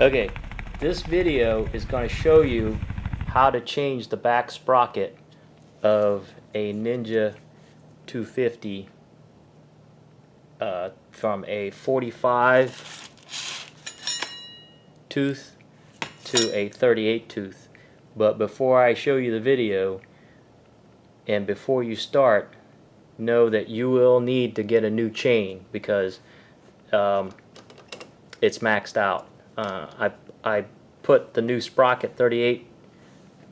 Okay, this video is going to show you how to change the back sprocket of a Ninja 250 from a 45 tooth to a 38 tooth. But before I show you the video, and before you start, know that you will need to get a new chain because it's maxed out. I put the new sprocket, 38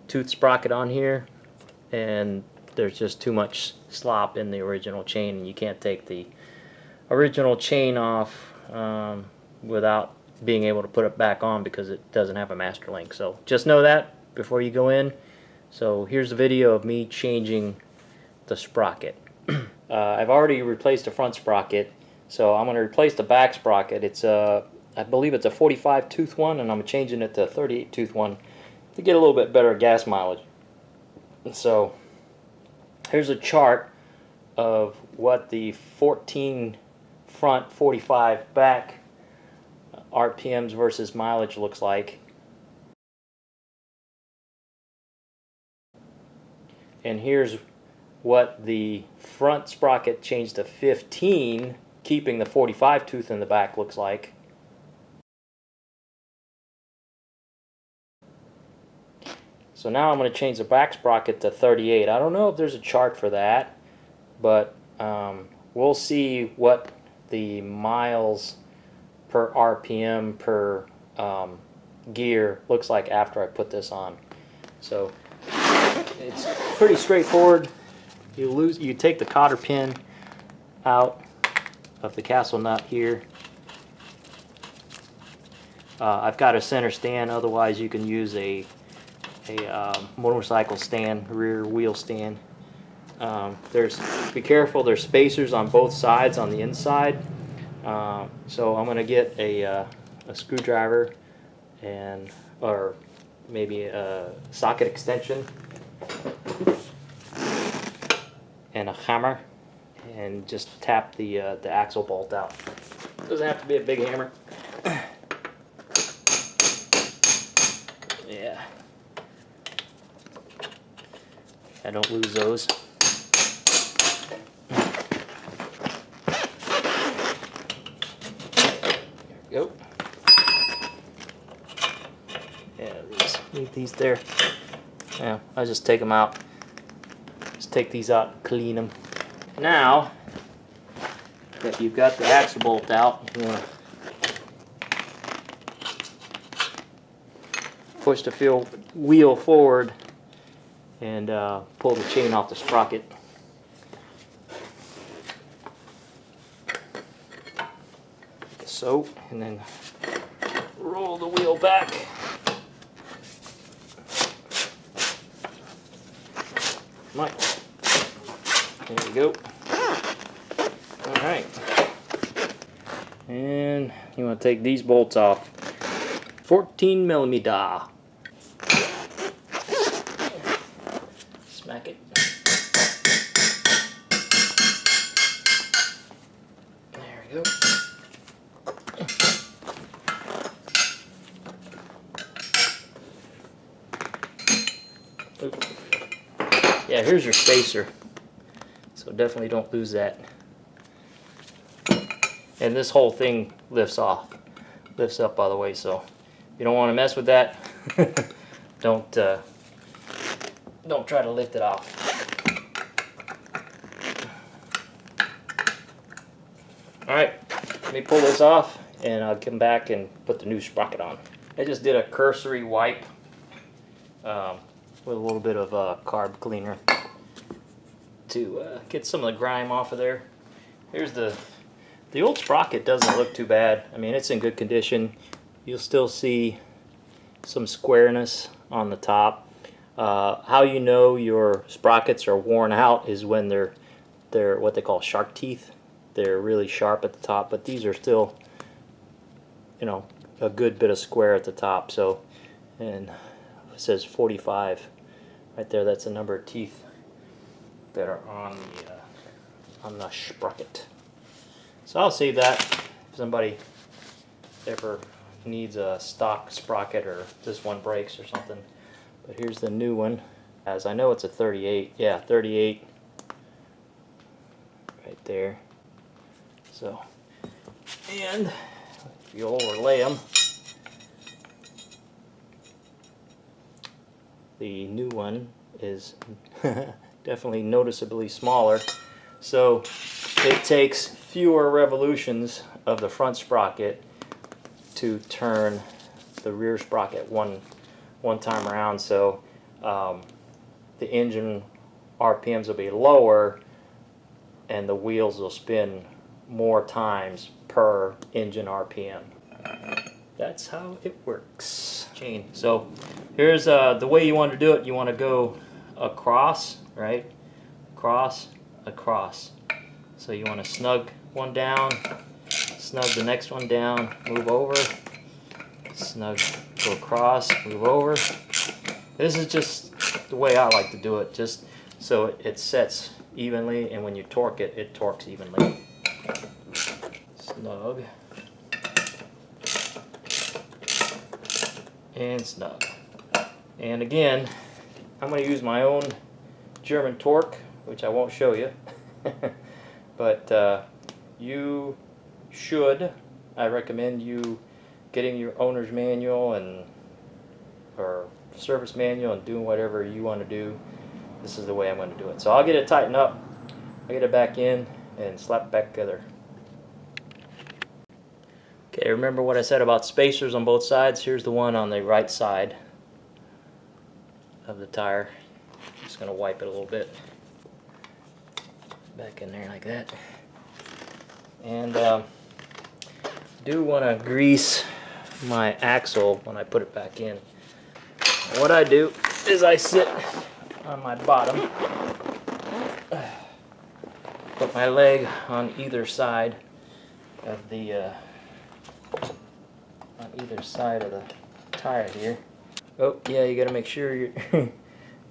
tooth sprocket, on here, and there's just too much slop in the original chain, and you can't take the original chain off without being able to put it back on because it doesn't have a master link. So just know that before you go in. So here's the video of me changing the sprocket. I've already replaced the front sprocket, so I'm going to replace the back sprocket. It's I believe it's a 45 tooth one, and I'm changing it to a 38 tooth one to get a little bit better gas mileage. So here's a chart of what the 14 front, 45 back RPMs versus mileage looks like. And here's what the front sprocket changed to 15, keeping the 45 tooth in the back, looks like. So now I'm going to change the back sprocket to 38. I don't know if there's a chart for that, but we'll see what the miles per RPM per gear looks like after I put this on. So it's pretty straightforward. You take the cotter pin out of the castle nut here. I've got a center stand, otherwise you can use a motorcycle stand, rear wheel stand. Be careful, there's spacers on both sides on the inside. So I'm going to get a screwdriver or maybe a socket extension and a hammer, and just tap the axle bolt out. Doesn't have to be a big hammer. Yeah. I don't lose those. There we go. Yeah, leave these there. Yeah, I'll just take them out. Just take these out and clean them. Now that you've got the axle bolt out, you want to push the wheel forward and pull the chain off the sprocket. So, and then roll the wheel back. Right. There we go. Alright. And you want to take these bolts off. 14mm. Smack it. There we go. Oops. Yeah, here's your spacer. So definitely don't lose that. And this whole thing lifts up, by the way, so you don't want to mess with that. Don't try to lift it off. Alright, let me pull this off and I'll come back and put the new sprocket on. I just did a cursory wipe with a little bit of carb cleaner to get some of the grime off of there. Here's the old sprocket. Doesn't look too bad. I mean, it's in good condition. You'll still see some squareness on the top. How you know your sprockets are worn out is when they're what they call shark teeth. They're really sharp at the top, but these are still, you know, a good bit of square at the top. So, and it says 45 right there. That's the number of teeth that are on the sprocket. So I'll save that if somebody ever needs a stock sprocket, or this one breaks or something. But here's the new one. As I know it's a 38. Yeah, 38 right there. So, and if you overlay them, the new one is definitely noticeably smaller. So it takes fewer revolutions of the front sprocket to turn the rear sprocket one time around. So the engine RPMs will be lower and the wheels will spin more times per engine RPM. That's how it works. Chain. So here's the way you want to do it. You want to go across, right? Across, across. So you want to snug one down, snug the next one down, move over, snug, go across, move over. This is just the way I like to do it, just so it sets evenly, and when you torque it, it torques evenly. Snug. And snug. And again, I'm going to use my own German torque, which I won't show you. But you should, I recommend you getting your owner's manual or service manual and doing whatever you want to do. This is the way I'm going to do it. So I'll get it tightened up, I'll get it back in and slap it back together. Okay, remember what I said about spacers on both sides? Here's the one on the right side of the tire. Just going to wipe it a little bit. Back in there like that. And do want to grease my axle when I put it back in. What I do is I sit on my bottom, put my leg on either side of the tire here. Oh yeah, you got to make sure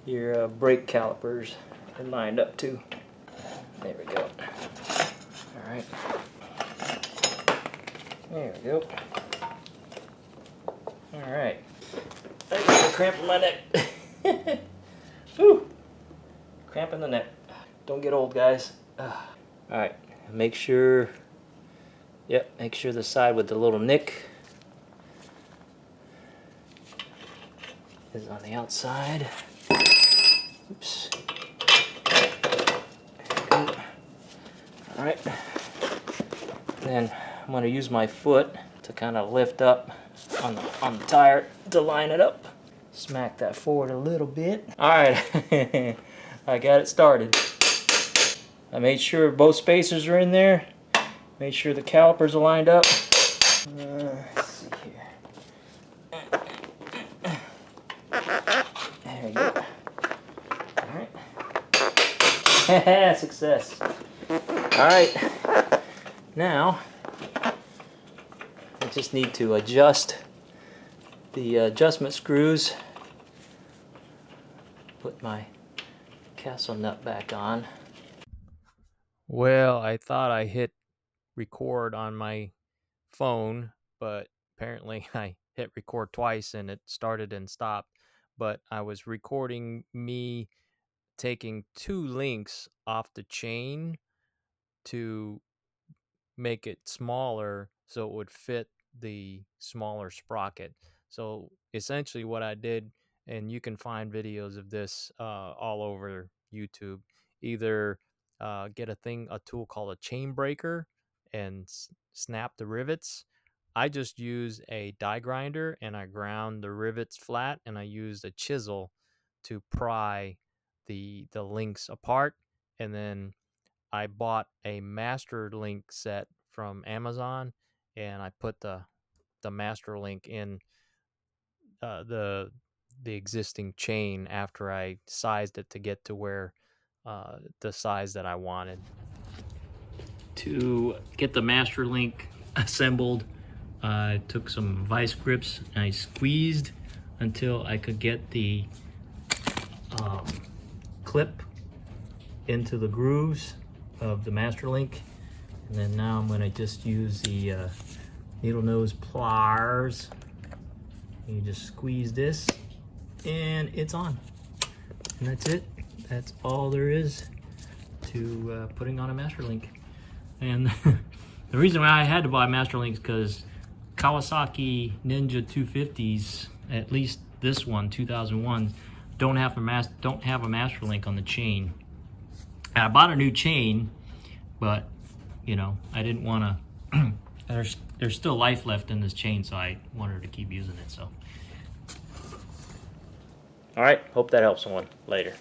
your brake calipers are lined up too. There we go. All right. There we go. All right. I got a cramp in my neck. Whew. Cramp in the neck. Don't get old, guys. All right. Make sure. Yep. Make sure the side with the little nick is on the outside. Oops. All right. Then I'm going to use my foot to kind of lift up on the tire to line it up. Smack that forward a little bit. All right. I got it started. I made sure both spacers are in there. Made sure the calipers are lined up. Let's see here. There we go. All right. Success. All right. Now, I just need to adjust the adjustment screws. Put my castle nut back on. Well, I thought I hit record on my phone, but apparently I hit record twice and it started and stopped. But I was recording me taking 2 links off the chain to make it smaller so it would fit the smaller sprocket. So essentially what I did, and you can find videos of this all over YouTube, either get a tool called a chain breaker and snap the rivets. I just use a die grinder and I ground the rivets flat, and I used a chisel to pry the links apart, and then I bought a master link set from Amazon, and I put the master link in the existing chain after I sized it to get to where the size that I wanted. To get the master link assembled, I took some vice grips and I squeezed until I could get the clip into the grooves of the master link, and then now I'm going to just use the needle nose pliers. You just squeeze this and it's on. And that's it. That's all there is to putting on a Master Link. And the reason why I had to buy Master Links because Kawasaki Ninja 250s, at least this one, 2001, don't have a Master Link on the chain. And I bought a new chain, but you know, I didn't want to. There's still life left in this chain, so I wanted to keep using it. So, all right, hope that helps someone later.